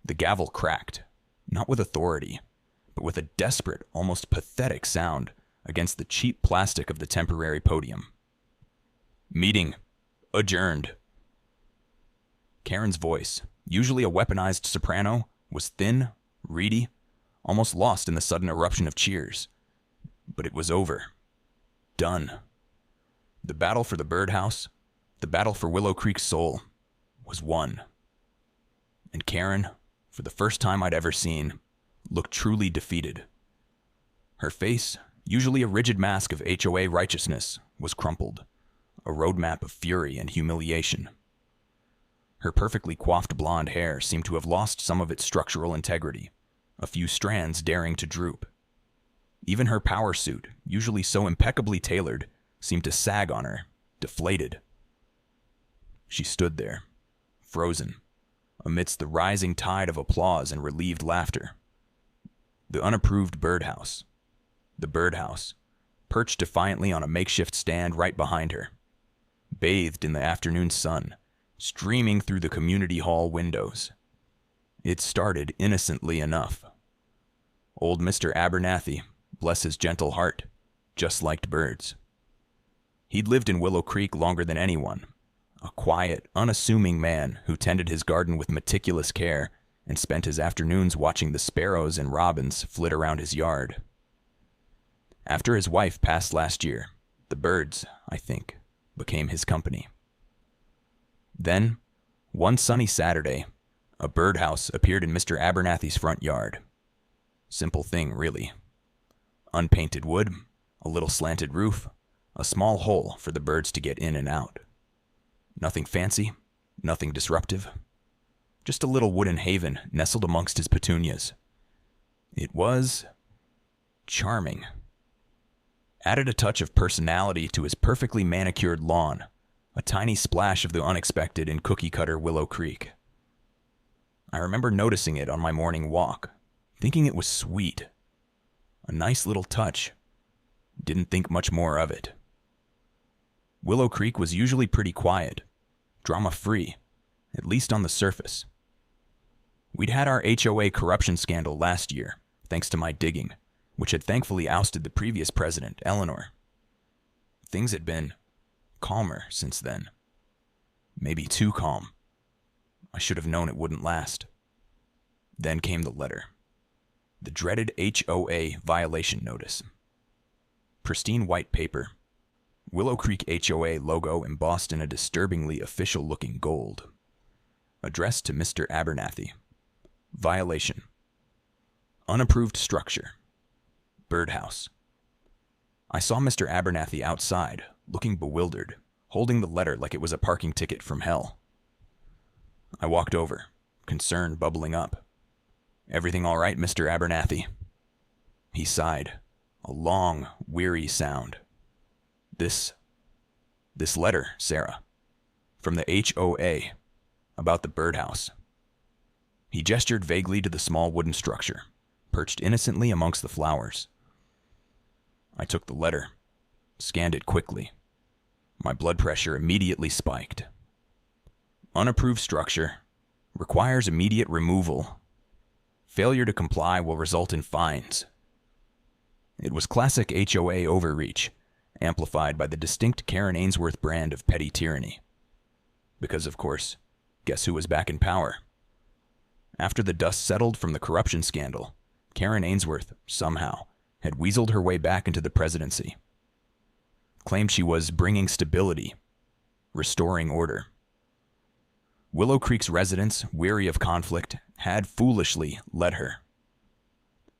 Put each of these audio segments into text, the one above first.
The gavel cracked, not with authority, but with a desperate, almost pathetic sound against the cheap plastic of the temporary podium. Meeting adjourned. Karen's voice, usually a weaponized soprano, was thin, reedy, almost lost in the sudden eruption of cheers. But it was over. Done. The battle for the Birdhouse, the battle for Willow Creek's soul, was won. And Karen, for the first time I'd ever seen, looked truly defeated. Her face, usually a rigid mask of HOA righteousness, was crumpled, a roadmap of fury and humiliation. Her perfectly coiffed blonde hair seemed to have lost some of its structural integrity, a few strands daring to droop. Even her power suit, usually so impeccably tailored, seemed to sag on her, deflated. She stood there, frozen, amidst the rising tide of applause and relieved laughter. The unapproved Birdhouse. The Birdhouse, perched defiantly on a makeshift stand right behind her, bathed in the afternoon sun, streaming through the community hall windows. It started innocently enough. Old Mr. Abernathy, bless his gentle heart, just liked birds. He'd lived in Willow Creek longer than anyone, a quiet, unassuming man who tended his garden with meticulous care and spent his afternoons watching the sparrows and robins flit around his yard. After his wife passed last year, the birds, I think, became his company. Then, one sunny Saturday, a birdhouse appeared in Mr. Abernathy's front yard. Simple thing, really. Unpainted wood, a little slanted roof, a small hole for the birds to get in and out. Nothing fancy, nothing disruptive. Just a little wooden haven nestled amongst his petunias. It was charming. Added a touch of personality to his perfectly manicured lawn, a tiny splash of the unexpected in cookie-cutter Willow Creek. I remember noticing it on my morning walk, thinking it was sweet. A nice little touch. Didn't think much more of it. Willow Creek was usually pretty quiet, drama-free, at least on the surface. We'd had our HOA corruption scandal last year, thanks to my digging, which had thankfully ousted the previous president, Eleanor. Things had been calmer since then. Maybe too calm. I should have known it wouldn't last. Then came the letter. The dreaded HOA violation notice. Pristine white paper. Willow Creek HOA logo embossed in a disturbingly official-looking gold. Addressed to Mr. Abernathy. Violation. Unapproved structure. Birdhouse. I saw Mr. Abernathy outside, looking bewildered, holding the letter like it was a parking ticket from hell. I walked over, concern bubbling up. "Everything all right, Mr. Abernathy?" He sighed, a long, weary sound. This letter, Sarah, from the HOA, about the birdhouse." He gestured vaguely to the small wooden structure, perched innocently amongst the flowers. I took the letter, scanned it quickly. My blood pressure immediately spiked. Unapproved structure, requires immediate removal. Failure to comply will result in fines. It was classic HOA overreach, amplified by the distinct Karen Ainsworth brand of petty tyranny. Because, of course, guess who was back in power? After the dust settled from the corruption scandal, Karen Ainsworth, somehow, had weaseled her way back into the presidency. Claimed she was bringing stability, restoring order. Willow Creek's residents, weary of conflict, had foolishly let her.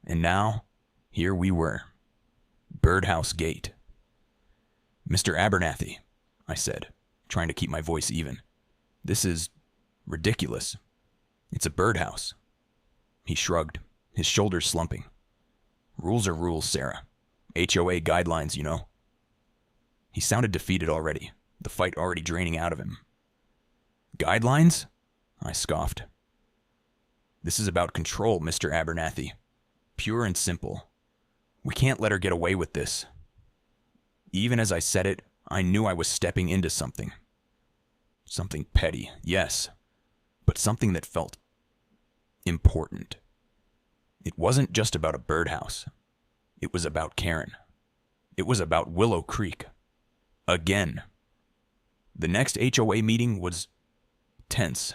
And now, here we were. Birdhouse Gate. "Mr. Abernathy," I said, trying to keep my voice even. "This is ridiculous. It's a birdhouse." He shrugged, his shoulders slumping. "Rules are rules, Sarah. HOA guidelines, you know." He sounded defeated already, the fight already draining out of him. "Guidelines?" I scoffed. "This is about control, Mr. Abernathy. Pure and simple. We can't let her get away with this." Even as I said it, I knew I was stepping into something. Something petty, yes, but something that felt important. It wasn't just about a birdhouse. It was about Karen. It was about Willow Creek. Again. The next HOA meeting was tense.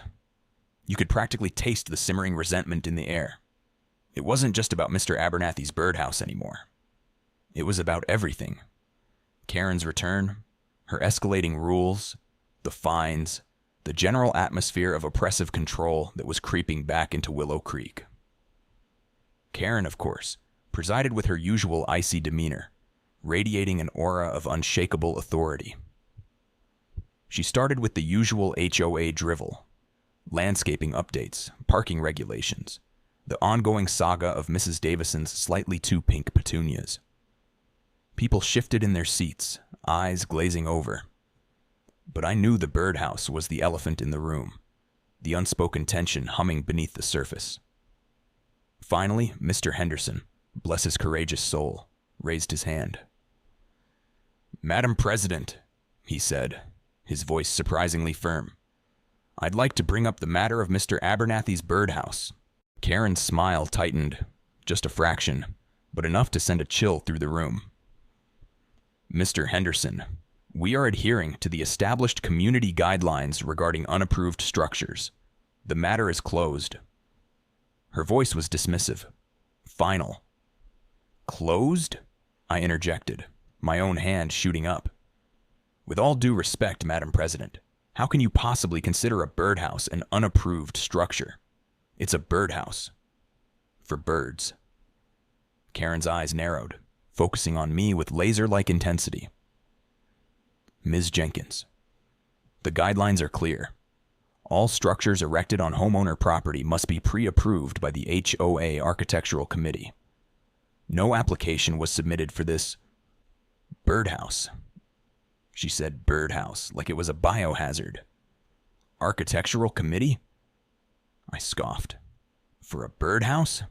You could practically taste the simmering resentment in the air. It wasn't just about Mr. Abernathy's birdhouse anymore. It was about everything. Karen's return, her escalating rules, the fines, the general atmosphere of oppressive control that was creeping back into Willow Creek. Karen, of course, presided with her usual icy demeanor, radiating an aura of unshakable authority. She started with the usual HOA drivel, landscaping updates, parking regulations, the ongoing saga of Mrs. Davison's slightly too pink petunias. People shifted in their seats, eyes glazing over. But I knew the birdhouse was the elephant in the room, the unspoken tension humming beneath the surface. Finally, Mr. Henderson, bless his courageous soul, raised his hand. "Madam President," he said, his voice surprisingly firm, "I'd like to bring up the matter of Mr. Abernathy's birdhouse." Karen's smile tightened, just a fraction, but enough to send a chill through the room. "Mr. Henderson, we are adhering to the established community guidelines regarding unapproved structures. The matter is closed." Her voice was dismissive, final. "Closed?" I interjected, my own hand shooting up. "With all due respect, Madam President, how can you possibly consider a birdhouse an unapproved structure? It's a birdhouse. For birds." Karen's eyes narrowed, focusing on me with laser-like intensity. "Ms. Jenkins, the guidelines are clear. All structures erected on homeowner property must be pre-approved by the HOA Architectural Committee. No application was submitted for this birdhouse." She said birdhouse like it was a biohazard. "Architectural Committee?" I scoffed. "For a birdhouse?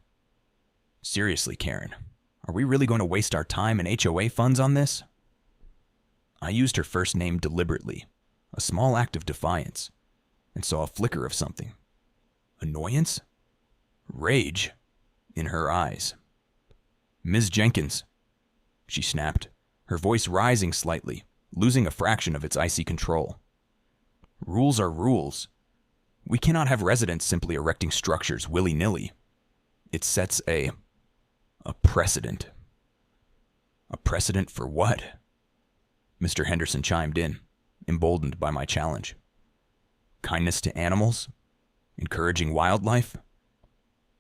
Seriously, Karen, are we really going to waste our time and HOA funds on this?" I used her first name deliberately, a small act of defiance, and saw a flicker of something. Annoyance? Rage in her eyes. "Ms. Jenkins," she snapped, her voice rising slightly, losing a fraction of its icy control. "Rules are rules. We cannot have residents simply erecting structures willy-nilly. It sets a precedent." "A precedent for what?" Mr. Henderson chimed in, emboldened by my challenge. "Kindness to animals? Encouraging wildlife?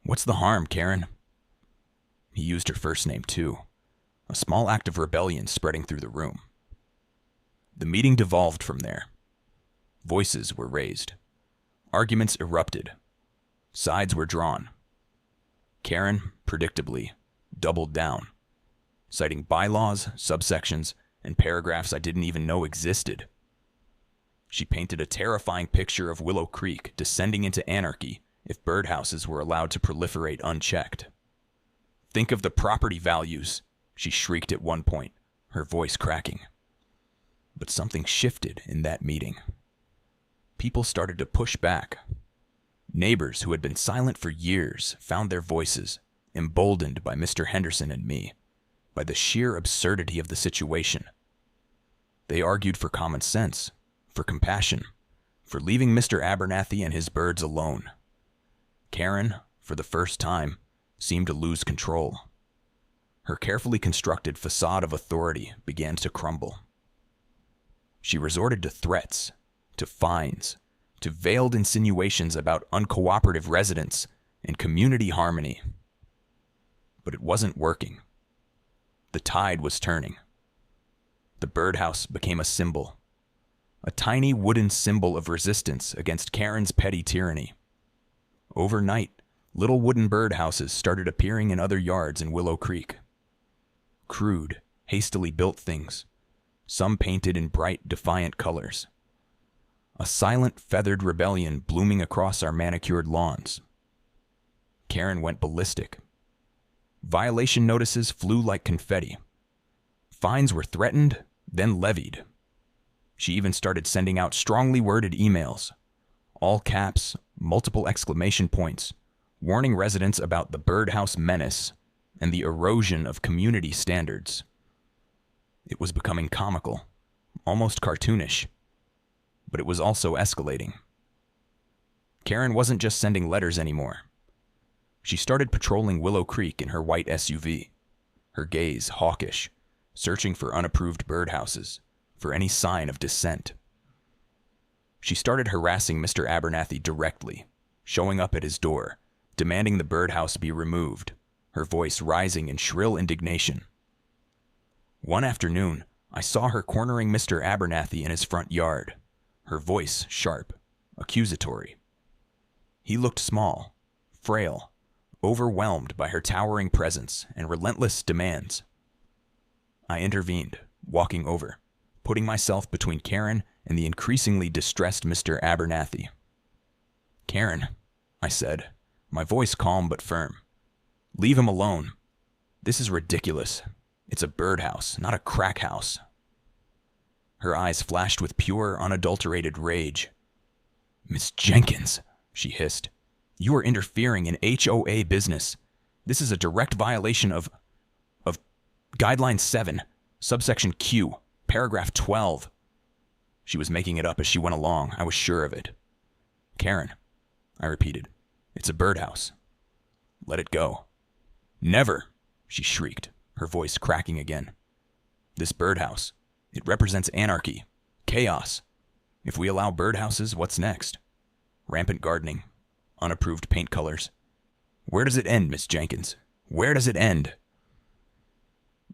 What's the harm, Karen?" He used her first name too, a small act of rebellion spreading through the room. The meeting devolved from there. Voices were raised. Arguments erupted. Sides were drawn. Karen, predictably, doubled down, citing bylaws, subsections, and paragraphs I didn't even know existed. She painted a terrifying picture of Willow Creek descending into anarchy if birdhouses were allowed to proliferate unchecked. "Think of the property values," she shrieked at one point, her voice cracking. But something shifted in that meeting. People started to push back. Neighbors who had been silent for years found their voices, emboldened by Mr. Henderson and me, by the sheer absurdity of the situation. They argued for common sense, for compassion, for leaving Mr. Abernathy and his birds alone. Karen, for the first time, seemed to lose control. Her carefully constructed facade of authority began to crumble. She resorted to threats, to fines, to veiled insinuations about uncooperative residents and community harmony. But it wasn't working. The tide was turning. The birdhouse became a symbol, a tiny wooden symbol of resistance against Karen's petty tyranny. Overnight, little wooden birdhouses started appearing in other yards in Willow Creek. Crude, hastily built things, some painted in bright, defiant colors. A silent, feathered rebellion blooming across our manicured lawns. Karen went ballistic. Violation notices flew like confetti. Fines were threatened, then levied. She even started sending out strongly worded emails. All caps, multiple exclamation points, warning residents about the birdhouse menace and the erosion of community standards. It was becoming comical, almost cartoonish, but it was also escalating. Karen wasn't just sending letters anymore. She started patrolling Willow Creek in her white SUV, her gaze hawkish, searching for unapproved birdhouses, for any sign of dissent. She started harassing Mr. Abernathy directly, showing up at his door, demanding the birdhouse be removed, her voice rising in shrill indignation. One afternoon, I saw her cornering Mr. Abernathy in his front yard, her voice sharp, accusatory. He looked small, frail, overwhelmed by her towering presence and relentless demands. I intervened, walking over, putting myself between Karen and the increasingly distressed Mr. Abernathy. "Karen," I said, my voice calm but firm. "Leave him alone. This is ridiculous. It's a birdhouse, not a crack house." Her eyes flashed with pure, unadulterated rage. "Miss Jenkins," she hissed, "you are interfering in HOA business. This is a direct violation of Guideline 7, subsection Q, paragraph 12. She was making it up as she went along. I was sure of it. "Karen," I repeated, "it's a birdhouse. Let it go." "Never," she shrieked, her voice cracking again. "This birdhouse, it represents anarchy, chaos. If we allow birdhouses, what's next? Rampant gardening, unapproved paint colors. Where does it end, Miss Jenkins? Where does it end?"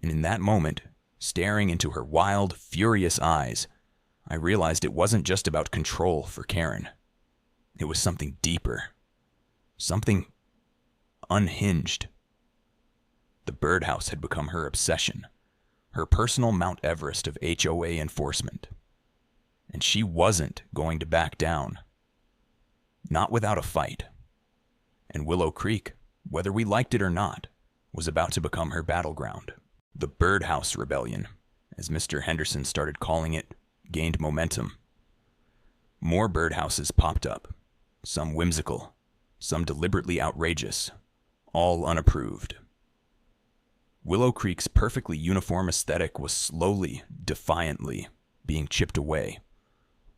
And in that moment, staring into her wild, furious eyes, I realized it wasn't just about control for Karen. It was something deeper. Something unhinged. The birdhouse had become her obsession, her personal Mount Everest of HOA enforcement. And she wasn't going to back down. Not without a fight. And Willow Creek, whether we liked it or not, was about to become her battleground. The Birdhouse Rebellion, as Mr. Henderson started calling it, gained momentum. More birdhouses popped up, some whimsical, some deliberately outrageous, all unapproved. Willow Creek's perfectly uniform aesthetic was slowly, defiantly, being chipped away,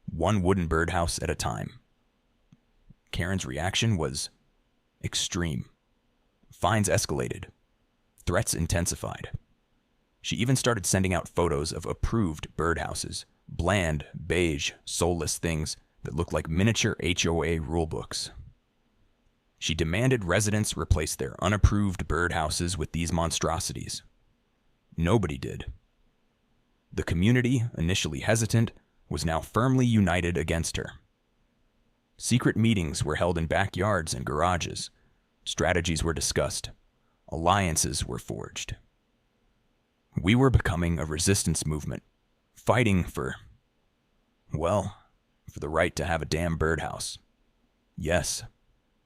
one wooden birdhouse at a time. Karen's reaction was extreme. Fines escalated. Threats intensified. She even started sending out photos of approved birdhouses, bland, beige, soulless things that looked like miniature HOA rulebooks. She demanded residents replace their unapproved birdhouses with these monstrosities. Nobody did. The community, initially hesitant, was now firmly united against her. Secret meetings were held in backyards and garages. Strategies were discussed. Alliances were forged. We were becoming a resistance movement, fighting for the right to have a damn birdhouse. Yes,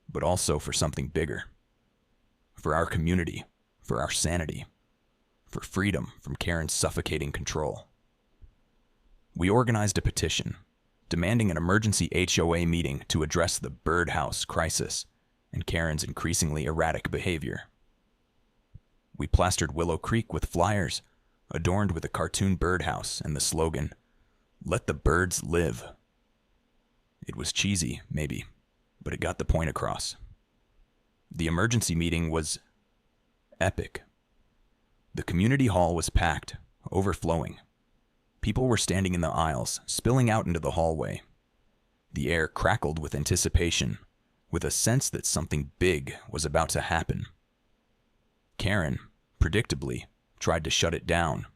but also for something bigger. For our community, for our sanity, for freedom from Karen's suffocating control. We organized a petition, demanding an emergency HOA meeting to address the birdhouse crisis and Karen's increasingly erratic behavior. We plastered Willow Creek with flyers, adorned with a cartoon birdhouse and the slogan, "Let the birds live." It was cheesy, maybe, but it got the point across. The emergency meeting was epic. The community hall was packed, overflowing. People were standing in the aisles, spilling out into the hallway. The air crackled with anticipation, with a sense that something big was about to happen. Karen, predictably, tried to shut it down.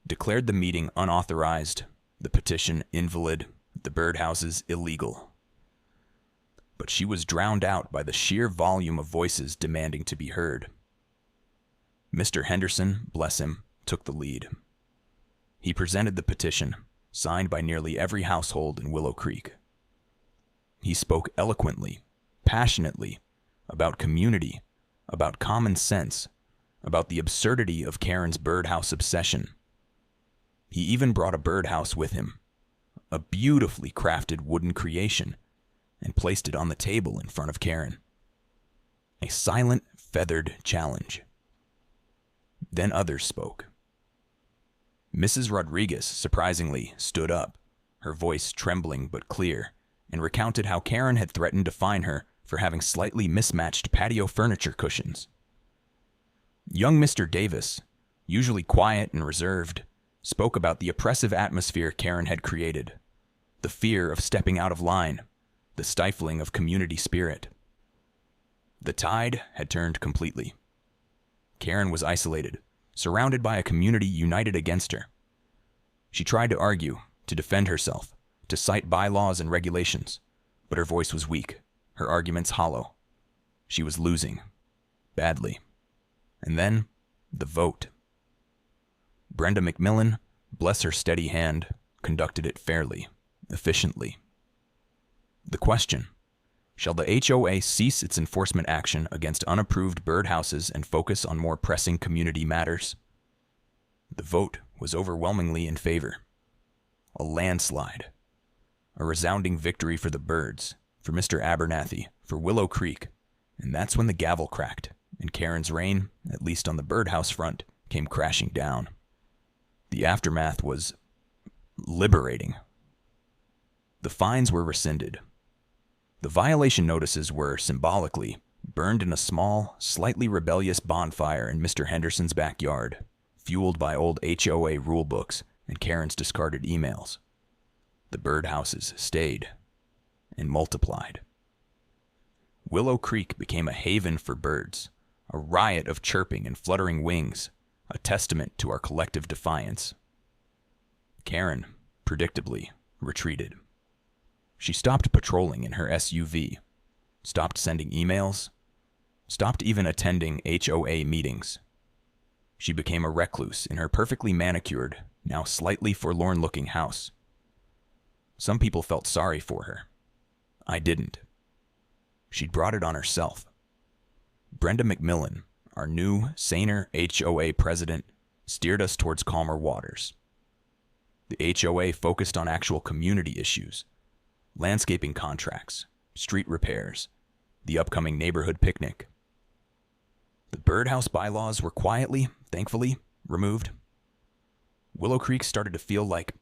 Declared the meeting unauthorized, the petition invalid, the birdhouses illegal. But she was drowned out by the sheer volume of voices demanding to be heard. Mr. Henderson, bless him, took the lead. He presented the petition, signed by nearly every household in Willow Creek. He spoke eloquently, passionately, about community, about common sense, about the absurdity of Karen's birdhouse obsession. He even brought a birdhouse with him, a beautifully crafted wooden creation, and placed it on the table in front of Karen. silent, feathered challenge. Then others spoke. Mrs. Rodriguez, surprisingly, stood up, her voice trembling but clear, and recounted how Karen had threatened to fine her for having slightly mismatched patio furniture cushions. Young Mr. Davis, usually quiet and reserved, spoke about the oppressive atmosphere Karen had created, the fear of stepping out of line, the stifling of community spirit. The tide had turned completely. Karen was isolated, surrounded by a community united against her. She tried to argue, to defend herself, to cite bylaws and regulations, but her voice was weak, her arguments hollow. She was losing, badly. And then, the vote. Brenda McMillan, bless her steady hand, conducted it fairly, efficiently. The question: shall the HOA cease its enforcement action against unapproved birdhouses and focus on more pressing community matters? The vote was overwhelmingly in favor. A landslide. A resounding victory for the birds, for Mr. Abernathy, for Willow Creek, and that's when the gavel cracked, and Karen's reign, at least on the birdhouse front, came crashing down. The aftermath was liberating. The fines were rescinded. The violation notices were, symbolically, burned in a small, slightly rebellious bonfire in Mr. Henderson's backyard, fueled by old HOA rulebooks and Karen's discarded emails. The birdhouses stayed and multiplied. Willow Creek became a haven for birds, a riot of chirping and fluttering wings, a testament to our collective defiance. Karen, predictably, retreated. She stopped patrolling in her SUV, stopped sending emails, stopped even attending HOA meetings. She became a recluse in her perfectly manicured, now slightly forlorn-looking house. Some people felt sorry for her. I didn't. She'd brought it on herself. Brenda McMillan, our new, saner HOA president, steered us towards calmer waters. The HOA focused on actual community issues, landscaping contracts, street repairs, the upcoming neighborhood picnic. The birdhouse bylaws were quietly, thankfully, removed. Willow Creek started to feel like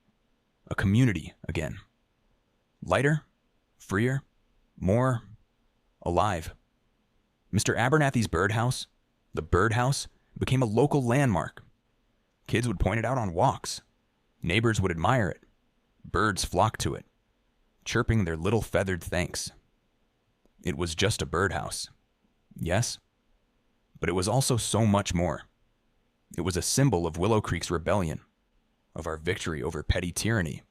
a community again. Lighter, freer, more alive. Mr. Abernathy's birdhouse, the birdhouse, became a local landmark. Kids would point it out on walks. Neighbors would admire it. Birds flocked to it, chirping their little feathered thanks. It was just a birdhouse, yes, but it was also so much more. It was a symbol of Willow Creek's rebellion, of our victory over petty tyranny,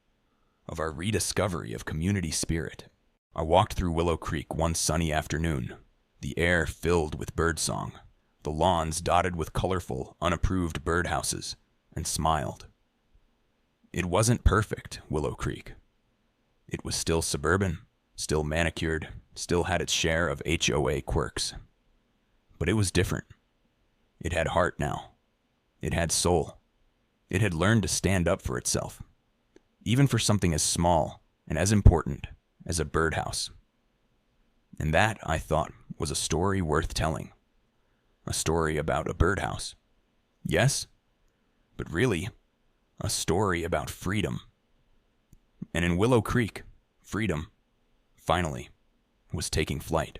of our rediscovery of community spirit. I walked through Willow Creek one sunny afternoon, the air filled with birdsong, the lawns dotted with colorful, unapproved birdhouses, and smiled. It wasn't perfect, Willow Creek. It was still suburban, still manicured, still had its share of HOA quirks. But it was different. It had heart now. It had soul. It had learned to stand up for itself, even for something as small and as important as a birdhouse. And that, I thought, was a story worth telling. A story about a birdhouse. Yes, but really, a story about freedom. And in Willow Creek, freedom, finally, was taking flight.